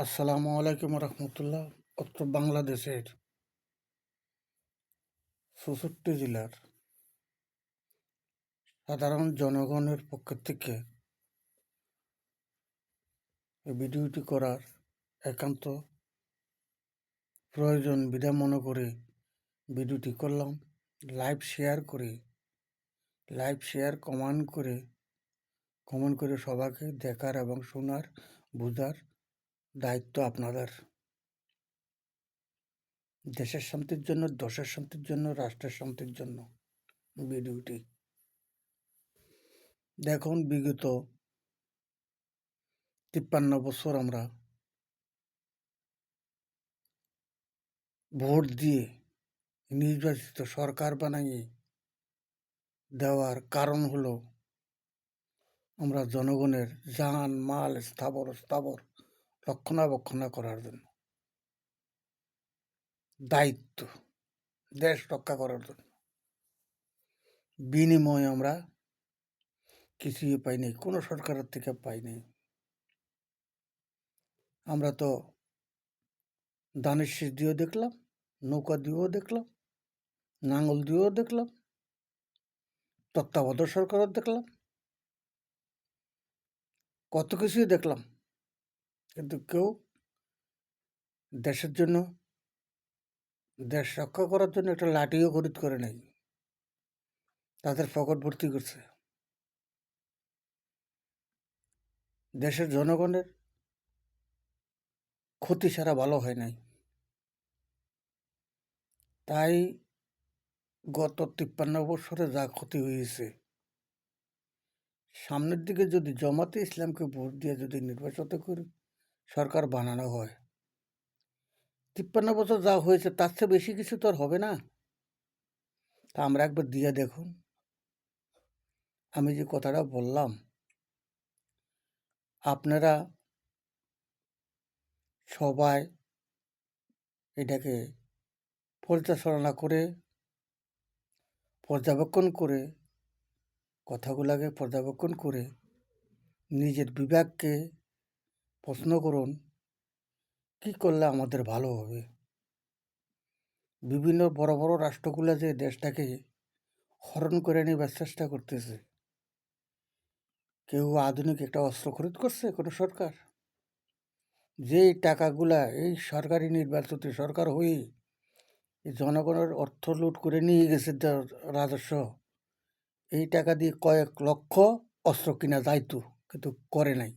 আসসালামু আলাইকুম রহমতুল্লাহ। উত্তর বাংলাদেশের ৬৪ জেলার সাধারণ জনগণের পক্ষ থেকে এই ভিডিওটি করার একান্ত প্রয়োজন বিধায় মনে করে ভিডিওটি করলাম। লাইভ শেয়ার কমেন্ট করে সবাইকে দেখার এবং শোনার বোঝার দায়িত্ব আপনাদের। দেশের শান্তির জন্য, দশের শান্তির জন্য, রাষ্ট্রের শান্তির জন্য ভিডিওটি দেখুন। বিগত ৫৩ বছর আমরা ভোট দিয়ে নির্বাচিত সরকার বানিয়ে দেওয়ার কারণ হলো আমরা জনগণের জান মাল স্থাবর রক্ষণাবেক্ষণ করার জন্য, দায়িত্ব দেশ রক্ষা করার জন্য। বিনিময়ে আমরা কিছুই পাইনি, কোনো সরকারের থেকে পাইনি। আমরা তো ধানের শীষ দিয়েও দেখলাম, নৌকা দিয়েও দেখলাম, নাঙ্গল দিয়েও দেখলাম, তত্ত্বাবধায়ক সরকারও দেখলাম, কত কিছুই দেখলাম, কিন্তু কেউ দেশের জন্য, দেশ রক্ষা করার জন্য একটা লাঠিও খরিদ করে নাই। তাদের পকেট ভর্তি করছে। দেশের জনগণের ক্ষতি ছাড়া ভালো হয় নাই। তাই গত ৫৩ বছরে যা ক্ষতি হয়েছে, সামনের দিকে যদি জামাতে ইসলামকে ভোট দিয়ে যদি নির্বাচিত করে সরকার বানানো হয়, ৫৩ বছর যা হয়েছে তার চেয়ে বেশি কিছু তো আর হবে না। তা আমরা একবার দিয়ে দেখুন। আমি যে কথাটা বললাম, আপনারা সবাই এটাকে পর্যালোচনা করে, কথাগুলোকে পর্যবেক্ষণ করে নিজের বিবেককে প্রশ্ন করুন, কি করলে আমাদের ভালো হবে। বিভিন্ন বড় বড় রাষ্ট্রগুলো যে দেশটাকে হরণ করে নেবার চেষ্টা করতেছে, কেউ আধুনিক একটা অস্ত্র খরিদ করছে কোনো সরকার? যেই টাকাগুলা এই সরকারি নির্বাচিত সরকার হয়ে জনগণের অর্থ লুট করে নিয়ে গেছে রাজস্ব, এই টাকা দিয়ে কয়েক লক্ষ অস্ত্র কিনা যাইতো, কিন্তু করে নাই।